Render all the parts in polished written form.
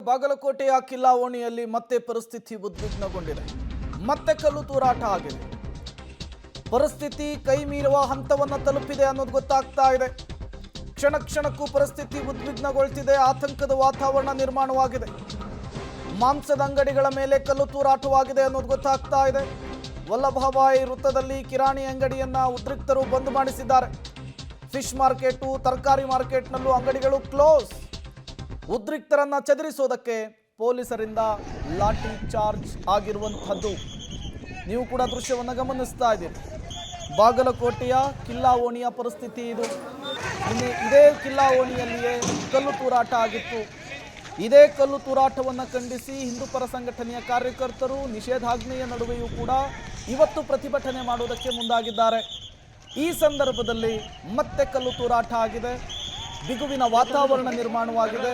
ಬಾಗಲಕೋಟೆಯ ಕಿಲ್ಲಾವೋಣಿಯಲ್ಲಿ ಮತ್ತೆ ಪರಿಸ್ಥಿತಿ ಉದ್ವಿಗ್ನಗೊಂಡಿದೆ. ಮತ್ತೆ ಕಲ್ಲು ತೂರಾಟ ಆಗಿದೆ. ಪರಿಸ್ಥಿತಿ ಕೈ ಮೀರುವ ಹಂತವನ್ನು ತಲುಪಿದೆ ಅನ್ನೋದು ಗೊತ್ತಾಗ್ತಾ ಇದೆ. ಕ್ಷಣ ಕ್ಷಣಕ್ಕೂ ಪರಿಸ್ಥಿತಿ ಉದ್ವಿಗ್ನಗೊಳ್ತಿದೆ. ಆತಂಕದ ವಾತಾವರಣ ನಿರ್ಮಾಣವಾಗಿದೆ. ಮಾಂಸದ ಅಂಗಡಿಗಳ ಮೇಲೆ ಕಲ್ಲು ತೂರಾಟವಾಗಿದೆ ಅನ್ನೋದು ಗೊತ್ತಾಗ್ತಾ ಇದೆ. ವಲ್ಲಭಭಾಯಿ ವೃತ್ತದಲ್ಲಿ ಕಿರಾಣಿ ಅಂಗಡಿಯನ್ನ ಉದ್ರಿಕ್ತರು ಬಂದ್ ಮಾಡಿಸಿದ್ದಾರೆ. ಫಿಶ್ ಮಾರ್ಕೆಟು, ತರಕಾರಿ ಮಾರ್ಕೆಟ್ನಲ್ಲೂ ಅಂಗಡಿಗಳು ಕ್ಲೋಸ್. ಉದ್ರಿಕ್ತರನ್ನ ಚದುರಿಸೋದಕ್ಕೆ ಪೊಲೀಸರಿಂದ ಲಾಠಿ ಚಾರ್ಜ್ ಆಗಿರುವಂಥದ್ದು ನೀವು ಕೂಡ ದೃಶ್ಯವನ್ನು ಗಮನಿಸ್ತಾ ಇದ್ದೀರಿ. ಬಾಗಲಕೋಟೆಯ ಕಿಲ್ಲಾವೋಣಿಯ ಪರಿಸ್ಥಿತಿ ಇದು. ಇದೇ ಕಿಲ್ಲಾವೋಣಿಯಲ್ಲಿಯೇ ಕಲ್ಲು ತೂರಾಟ ಆಗಿತ್ತು. ಇದೇ ಕಲ್ಲು ತೂರಾಟವನ್ನು ಖಂಡಿಸಿ ಹಿಂದೂಪರ ಸಂಘಟನೆಯ ಕಾರ್ಯಕರ್ತರು ನಿಷೇಧಾಜ್ಞೆಯ ನಡುವೆಯೂ ಕೂಡ ಇವತ್ತು ಪ್ರತಿಭಟನೆ ಮಾಡುವುದಕ್ಕೆ ಮುಂದಾಗಿದ್ದಾರೆ. ಈ ಸಂದರ್ಭದಲ್ಲಿ ಮತ್ತೆ ಕಲ್ಲು ತೂರಾಟ ಆಗಿದೆ. ಬಿಗುವಿನ ವಾತಾವರಣ ನಿರ್ಮಾಣವಾಗಿದೆ.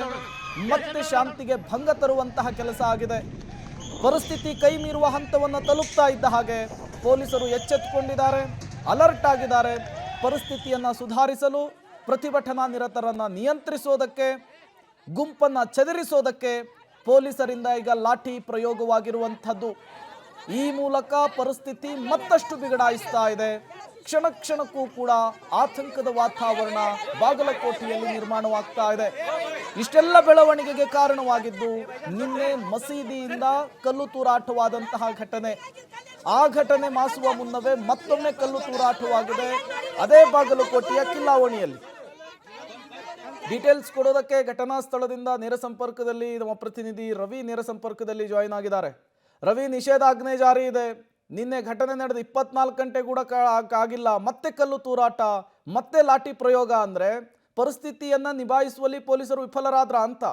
ಮತ್ತೆ ಶಾಂತಿಗೆ ಭಂಗ ತರುವಂತಹ ಕೆಲಸ ಆಗಿದೆ. ಪರಿಸ್ಥಿತಿ ಕೈ ಮೀರುವ ಹಂತವನ್ನು ತಲುಪ್ತಾ ಇದ್ದ ಹಾಗೆ ಪೊಲೀಸರು ಎಚ್ಚೆತ್ತುಕೊಂಡಿದ್ದಾರೆ, ಅಲರ್ಟ್ ಆಗಿದ್ದಾರೆ. ಪರಿಸ್ಥಿತಿಯನ್ನು ಸುಧಾರಿಸಲು, ಪ್ರತಿಭಟನಾ ನಿರತರನ್ನು ನಿಯಂತ್ರಿಸೋದಕ್ಕೆ, ಗುಂಪನ್ನು ಚದುರಿಸೋದಕ್ಕೆ ಪೊಲೀಸರಿಂದ ಈಗ ಲಾಠಿ ಪ್ರಯೋಗವಾಗಿರುವಂಥದ್ದು. ಈ ಮೂಲಕ ಪರಿಸ್ಥಿತಿ ಮತ್ತಷ್ಟು ಬಿಗಡಾಯಿಸ್ತಾ ಇದೆ. ಕ್ಷಣ ಕ್ಷಣಕ್ಕೂ ಕೂಡ ಆತಂಕದ ವಾತಾವರಣ ಬಾಗಲಕೋಟೆಯಲ್ಲಿ ನಿರ್ಮಾಣವಾಗ್ತಾ ಇದೆ. ಇಷ್ಟೆಲ್ಲ ಬೆಳವಣಿಗೆಗೆ ಕಾರಣವಾಗಿದ್ದು ನಿನ್ನೆ ಮಸೀದಿಯಿಂದ ಕಲ್ಲು ತೂರಾಟವಾದಂತಹ ಘಟನೆ. ಆ ಘಟನೆ ಮಾಸುವ ಮುನ್ನವೇ ಮತ್ತೊಮ್ಮೆ ಕಲ್ಲು ತೂರಾಟವಾಗಿದೆ, ಅದೇ ಬಾಗಲಕೋಟೆಯ ಕಿಲ್ಲಾವೋಣಿಯಲ್ಲಿ. ಡೀಟೇಲ್ಸ್ ಕೊಡೋದಕ್ಕೆ ಘಟನಾ ಸ್ಥಳದಿಂದ ನೇರ ಸಂಪರ್ಕದಲ್ಲಿ ನಮ್ಮ ಪ್ರತಿನಿಧಿ ರವಿ ನೇರ ಸಂಪರ್ಕದಲ್ಲಿ ಜಾಯಿನ್ ಆಗಿದ್ದಾರೆ. ರವಿ, ನಿಷೇಧಾಜ್ಞೆ ಜಾರಿ ಇದೆ. ನಿನ್ನೆ ಘಟನೆ ನಡೆದ 24 ಗಂಟೆ ಕೂಡ ಆಗಿಲ್ಲ, ಮತ್ತೆ ಕಲ್ಲು ತೂರಾಟ, ಮತ್ತೆ ಲಾಠಿ ಪ್ರಯೋಗ. ಅಂದ್ರೆ ಪರಿಸ್ಥಿತಿಯನ್ನ ನಿಭಾಯಿಸುವಲ್ಲಿ ಪೊಲೀಸರು ವಿಫಲರಾದ್ರ ಅಂತ?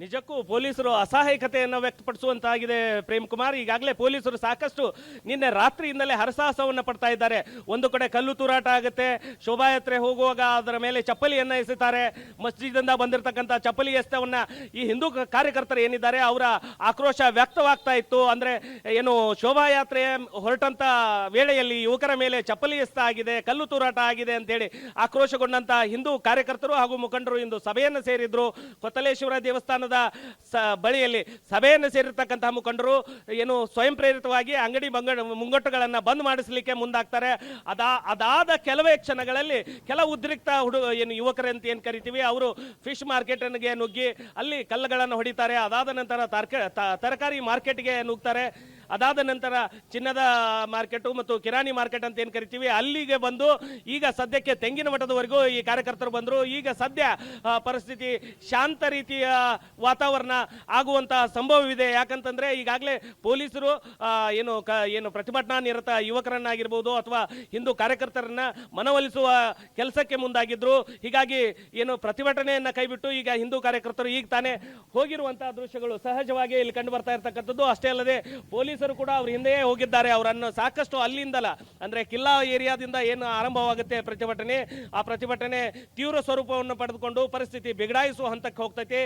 ನಿಜಕ್ಕೂ ಪೊಲೀಸರು ಅಸಹಾಯಕತೆಯನ್ನು ವ್ಯಕ್ತಪಡಿಸುವಂತಾಗಿದೆ ಪ್ರೇಮ್ ಕುಮಾರ್. ಈಗಾಗಲೇ ಪೊಲೀಸರು ಸಾಕಷ್ಟು ನಿನ್ನೆ ರಾತ್ರಿಯಿಂದಲೇ ಹರಸಾಹಸವನ್ನು ಪಡ್ತಾ ಇದ್ದಾರೆ. ಒಂದು ಕಡೆ ಕಲ್ಲು ತೂರಾಟ ಆಗುತ್ತೆ, ಶೋಭಾಯಾತ್ರೆ ಹೋಗುವಾಗ ಅದರ ಮೇಲೆ ಚಪ್ಪಲಿಯನ್ನು ಎಸೆತಾರೆ. ಮಸ್ಜಿದಿಂದ ಬಂದಿರತಕ್ಕಂಥ ಚಪ್ಪಲಿ ಎಸೆತವನ್ನ ಈ ಹಿಂದೂ ಕಾರ್ಯಕರ್ತರು ಏನಿದ್ದಾರೆ ಅವರ ಆಕ್ರೋಶ ವ್ಯಕ್ತವಾಗ್ತಾ ಇತ್ತು. ಅಂದ್ರೆ ಏನು ಶೋಭಾಯಾತ್ರೆ ಹೊರಟಂತ ವೇಳೆಯಲ್ಲಿ ಯುವಕರ ಮೇಲೆ ಚಪ್ಪಲಿ ಎಸೆತ ಆಗಿದೆ, ಕಲ್ಲು ತೂರಾಟ ಆಗಿದೆ ಅಂತೇಳಿ ಆಕ್ರೋಶಗೊಂಡಂತ ಹಿಂದೂ ಕಾರ್ಯಕರ್ತರು ಹಾಗೂ ಮುಖಂಡರು ಇಂದು ಸಭೆಯನ್ನು ಸೇರಿದ್ರು. ಕೊತ್ತಲೇಶ್ವರ ದೇವಸ್ಥಾನದ ಬಳಿಯಲ್ಲಿ ಸಭೆಯನ್ನು ಸೇರಿರ್ತಕ್ಕಂತಹ ಮುಖಂಡರು ಏನು ಸ್ವಯಂ ಪ್ರೇರಿತವಾಗಿ ಅಂಗಡಿ ಮುಂಗಟ್ಟುಗಳನ್ನು ಬಂದ್ ಮಾಡಿಸಲಿಕ್ಕೆ ಮುಂದಾಗ್ತಾರೆ. ಅದಾದ ಕೆಲವೇ ಕ್ಷಣಗಳಲ್ಲಿ ಕೆಲ ಉದ್ರಿಕ್ತ ಏನು ಯುವಕರಂತ ಏನು ಕರಿತೀವಿ ಅವರು ಫಿಶ್ ಮಾರ್ಕೆಟ್ಗೆ ನುಗ್ಗಿ ಅಲ್ಲಿ ಕಲ್ಲುಗಳನ್ನು ಹೊಡಿತಾರೆ. ಅದಾದ ನಂತರ ತರಕಾರಿ ಮಾರ್ಕೆಟ್ಗೆ ನುಗ್ತಾರೆ. ಅದಾದ ನಂತರ ಚಿನ್ನದ ಮಾರ್ಕೆಟು ಮತ್ತು ಕಿರಾಣಿ ಮಾರ್ಕೆಟ್ ಅಂತ ಏನು ಕರಿತೀವಿ ಅಲ್ಲಿಗೆ ಬಂದು ಈಗ ಸದ್ಯಕ್ಕೆ ತೆಂಗಿನ ಮಠದವರೆಗೂ ಈ ಕಾರ್ಯಕರ್ತರು ಬಂದರು. ಈಗ ಸದ್ಯ ಪರಿಸ್ಥಿತಿ ಶಾಂತ ರೀತಿಯ ವಾತಾವರಣ ಆಗುವಂತಹ ಸಂಭವವಿದೆ. ಯಾಕಂತಂದ್ರೆ ಈಗಾಗಲೇ ಪೊಲೀಸರು ಏನು ಪ್ರತಿಭಟನಾ ನಿರತ ಯುವಕರನ್ನಾಗಿರ್ಬೋದು ಅಥವಾ ಹಿಂದೂ ಕಾರ್ಯಕರ್ತರನ್ನ ಮನವೊಲಿಸುವ ಕೆಲಸಕ್ಕೆ ಮುಂದಾಗಿದ್ರು. ಹೀಗಾಗಿ ಏನು ಪ್ರತಿಭಟನೆಯನ್ನ ಕೈಬಿಟ್ಟು ಈಗ ಹಿಂದೂ ಕಾರ್ಯಕರ್ತರು ಈಗ ತಾನೇ ಹೋಗಿರುವಂತಹ ದೃಶ್ಯಗಳು ಸಹಜವಾಗಿ ಇಲ್ಲಿ ಕಂಡು ಬರ್ತಾ ಇರತಕ್ಕಂಥದ್ದು. ಅಷ್ಟೇ ಅಲ್ಲದೆ ಪೊಲೀಸರು ಕೂಡ ಅವ್ರ ಹಿಂದೆಯೇ ಹೋಗಿದ್ದಾರೆ. ಅವರನ್ನು ಸಾಕಷ್ಟು ಅಲ್ಲಿಂದಲ ಅಂದ್ರೆ ಕಿಲ್ಲಾ ಏರಿಯಾದಿಂದ ಏನು ಆರಂಭವಾಗುತ್ತೆ ಪ್ರತಿಭಟನೆ, ಆ ಪ್ರತಿಭಟನೆ ತೀವ್ರ ಸ್ವರೂಪವನ್ನು ಪಡೆದುಕೊಂಡು ಪರಿಸ್ಥಿತಿ ಬಿಗಡಾಯಿಸುವ ಹಂತಕ್ಕೆ ಹೋಗ್ತೈತಿ.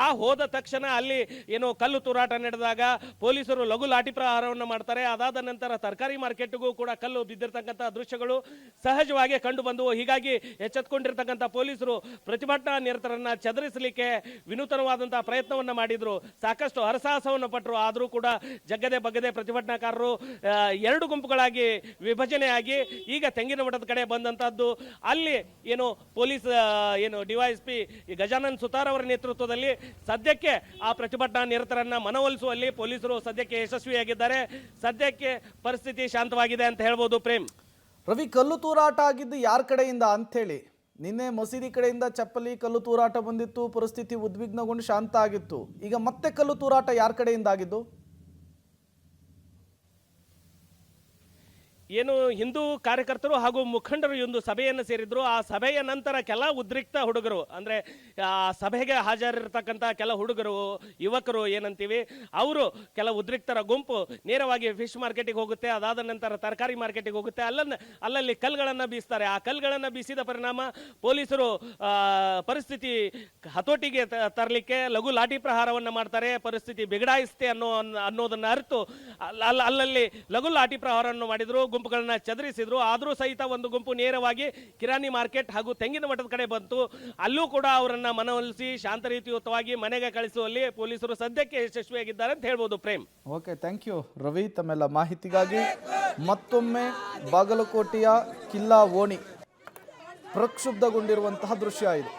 ಆ ಹೋದ ತಕ್ಷಣ ಅಲ್ಲಿ ಏನು ಕಲ್ಲು ತೂರಾಟ ನಡೆದಾಗ ಪೊಲೀಸರು ಲಘು ಲಾಠಿ ಪ್ರಹಾರವನ್ನು ಮಾಡ್ತಾರೆ. ಅದಾದ ನಂತರ ತರಕಾರಿ ಮಾರ್ಕೆಟ್ಗೂ ಕೂಡ ಕಲ್ಲು ಬಿದ್ದಿರ್ತಕ್ಕಂಥ ದೃಶ್ಯಗಳು ಸಹಜವಾಗಿ ಕಂಡು ಬಂದವು. ಹೀಗಾಗಿ ಎಚ್ಚೆತ್ತುಕೊಂಡಿರ್ತಕ್ಕಂಥ ಪೊಲೀಸರು ಪ್ರತಿಭಟನಾ ನಿರತರನ್ನ ಚದುರಿಸಲಿಕ್ಕೆ ವಿನೂತನವಾದಂತಹ ಪ್ರಯತ್ನವನ್ನ ಮಾಡಿದ್ರು. ಸಾಕಷ್ಟು ಹರಸಾಹಸವನ್ನು ಪಟ್ಟರು. ಆದರೂ ಕೂಡ ಜಗ್ಗದೆ ಬಗ್ಗದೆ ಪ್ರತಿಭಟನಾಕಾರರು ಎರಡು ಗುಂಪುಗಳಾಗಿ ವಿಭಜನೆಯಾಗಿ ಈಗ ತೆಂಗಿನ ಮಠದ ಕಡೆ ಬಂದಂತಹದ್ದು. ಅಲ್ಲಿ ಏನು ಪೊಲೀಸ್ ಏನು ಡಿವೈಎಸ್ಪಿ ಗಜಾನನ್ ಸುತಾರ್ ಅವರ ನೇತೃತ್ವದಲ್ಲಿ ಸದ್ಯಕ್ಕೆ ಆ ಪ್ರತಿಭಟನಾ ನಿರತರನ್ನ ಮನವೊಲಿಸುವಲ್ಲಿ ಪೊಲೀಸರು ಸದ್ಯಕ್ಕೆ ಯಶಸ್ವಿಯಾಗಿದ್ದಾರೆ. ಸದ್ಯಕ್ಕೆ ಪರಿಸ್ಥಿತಿ ಶಾಂತವಾಗಿದೆ ಅಂತ ಹೇಳ್ಬೋದು ಪ್ರೇಮ್. ರವಿ, ಕಲ್ಲು ತೂರಾಟ ಆಗಿದ್ದು ಯಾರ ಕಡೆಯಿಂದ ಅಂಥೇಳಿ? ನಿನ್ನೆ ಮಸೀದಿ ಕಡೆಯಿಂದ ಚಪ್ಪಲಿ ಕಲ್ಲು ತೂರಾಟ ಬಂದಿತ್ತು, ಪರಿಸ್ಥಿತಿ ಉದ್ವಿಗ್ನಗೊಂಡು ಶಾಂತ ಆಗಿತ್ತು. ಈಗ ಮತ್ತೆ ಕಲ್ಲು ತೂರಾಟ ಯಾರ ಕಡೆಯಿಂದ ಆಗಿದ್ದು? ಏನು ಹಿಂದೂ ಕಾರ್ಯಕರ್ತರು ಹಾಗೂ ಮುಖಂಡರು ಒಂದು ಸಭೆಯನ್ನು ಸೇರಿದ್ರು. ಆ ಸಭೆಯ ನಂತರ ಕೆಲ ಉದ್ರಿಕ್ತ ಹುಡುಗರು ಅಂದ್ರೆ ಆ ಸಭೆಗೆ ಹಾಜರಿರ್ತಕ್ಕಂಥ ಕೆಲ ಹುಡುಗರು ಯುವಕರು ಏನಂತೀವಿ ಅವರು ಕೆಲ ಉದ್ರಿಕ್ತರ ಗುಂಪು ನೇರವಾಗಿ ಫಿಶ್ ಮಾರ್ಕೆಟಿಗೆ ಹೋಗುತ್ತೆ. ಅದಾದ ನಂತರ ತರಕಾರಿ ಮಾರ್ಕೆಟಿಗೆ ಹೋಗುತ್ತೆ. ಅಲ್ಲಲ್ಲಿ ಕಲ್ಲುಗಳನ್ನು ಬೀಸ್ತಾರೆ. ಆ ಕಲ್ಲುಗಳನ್ನು ಬೀಸಿದ ಪರಿಣಾಮ ಪೊಲೀಸರು ಪರಿಸ್ಥಿತಿ ಹತೋಟಿಗೆ ತರಲಿಕ್ಕೆ ಲಘು ಲಾಠಿ ಪ್ರಹಾರವನ್ನು ಮಾಡ್ತಾರೆ. ಪರಿಸ್ಥಿತಿ ಬಿಗಡಾಯಿಸುತ್ತೆ ಅನ್ನೋದನ್ನು ಅರಿತು ಅಲ್ಲಲ್ಲಿ ಲಘು ಲಾಠಿ ಪ್ರಹಾರವನ್ನು ಮಾಡಿದ್ರು. ಗುಂಪುಗಳನ್ನ ಚದರಿಸಿದ್ರು. ಆದರೂ ಸಹಿತ ಒಂದು ಗುಂಪು ನೇರವಾಗಿ ಕಿರಾಣಿ ಮಾರ್ಕೆಟ್ ಹಾಗೂ ತೆಂಗಿನ ಮಠದ ಕಡೆ ಬಂತು. ಅಲ್ಲೂ ಕೂಡ ಅವರನ್ನ ಮನವೊಲಿಸಿ ಶಾಂತ ರೀತಿಯುತವಾಗಿ ಮನೆಗೆ ಕಳಿಸುವಲ್ಲಿ ಪೊಲೀಸರು ಸದ್ಯಕ್ಕೆ ಯಶಸ್ವಿಯಾಗಿದ್ದಾರೆ ಅಂತ ಹೇಳ್ಬೋದು. Prem. Okay, thank you Ravi ತಮ್ಮೆಲ್ಲ ಮಾಹಿತಿಗಾಗಿ. ಮತ್ತೊಮ್ಮೆ ಬಾಗಲಕೋಟೆಯ ಕಿಲ್ಲಾ ಓಣಿ ಪ್ರಕ್ಷುಬ್ಧಗೊಂಡಿರುವಂತಹ ದೃಶ್ಯ ಇದು.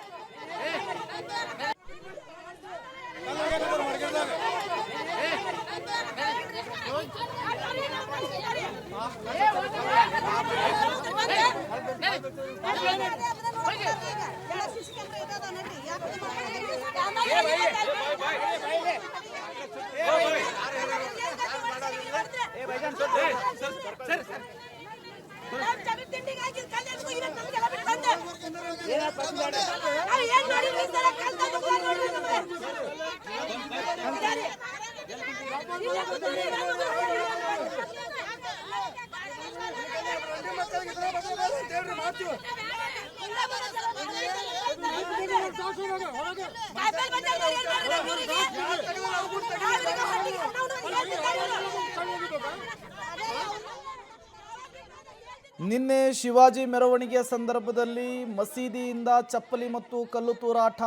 ನಿನ್ನೆ ಶಿವಾಜಿ ಮೆರವಣಿಗೆಯ ಸಂದರ್ಭದಲ್ಲಿ ಮಸೀದಿಯಿಂದ ಚಪ್ಪಲಿ ಮತ್ತು ಕಲ್ಲು ತೂರಾಟ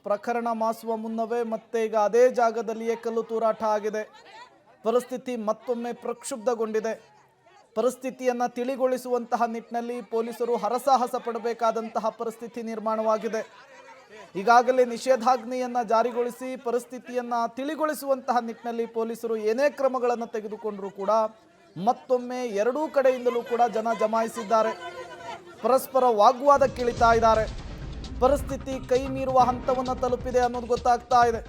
ಪ್ರಕರಣ ಮಾಸುವ ಮುನ್ನವೇ ಮತ್ತೆ ಈಗ ಅದೇ ಜಾಗದಲ್ಲಿಯೇ ಕಲ್ಲು ತೂರಾಟ ಆಗಿದೆ. ಪರಿಸ್ಥಿತಿ ಮತ್ತೊಮ್ಮೆ ಪ್ರಕ್ಷುಬ್ಧಗೊಂಡಿದೆ. ಪರಿಸ್ಥಿತಿಯನ್ನು ತಿಳಿಗೊಳಿಸುವಂತಹ ನಿಟ್ಟಿನಲ್ಲಿ ಪೊಲೀಸರು ಹರಸಾಹಸ ಪಡಬೇಕಾದಂತಹ ಪರಿಸ್ಥಿತಿ ನಿರ್ಮಾಣವಾಗಿದೆ. ಈಗಾಗಲೇ ನಿಷೇಧಾಜ್ಞೆಯನ್ನು ಜಾರಿಗೊಳಿಸಿ ಪರಿಸ್ಥಿತಿಯನ್ನು ತಿಳಿಗೊಳಿಸುವಂತಹ ನಿಟ್ಟಿನಲ್ಲಿ ಪೊಲೀಸರು ಏನೇ ಕ್ರಮಗಳನ್ನು ತೆಗೆದುಕೊಂಡರೂ ಕೂಡ ಮತ್ತೊಮ್ಮೆ ಎರಡೂ ಕಡೆಯಿಂದಲೂ ಕೂಡ ಜನ ಜಮಾಯಿಸಿದ್ದಾರೆ. ಪರಸ್ಪರ ವಾಗ್ವಾದಕ್ಕಿಳಿತಾ ಇದ್ದಾರೆ. ಪರಿಸ್ಥಿತಿ ಕೈ ಮೀರುವ ಹಂತವನ್ನು ತಲುಪಿದೆ ಅನ್ನೋದು ಗೊತ್ತಾಗ್ತಾ ಇದೆ.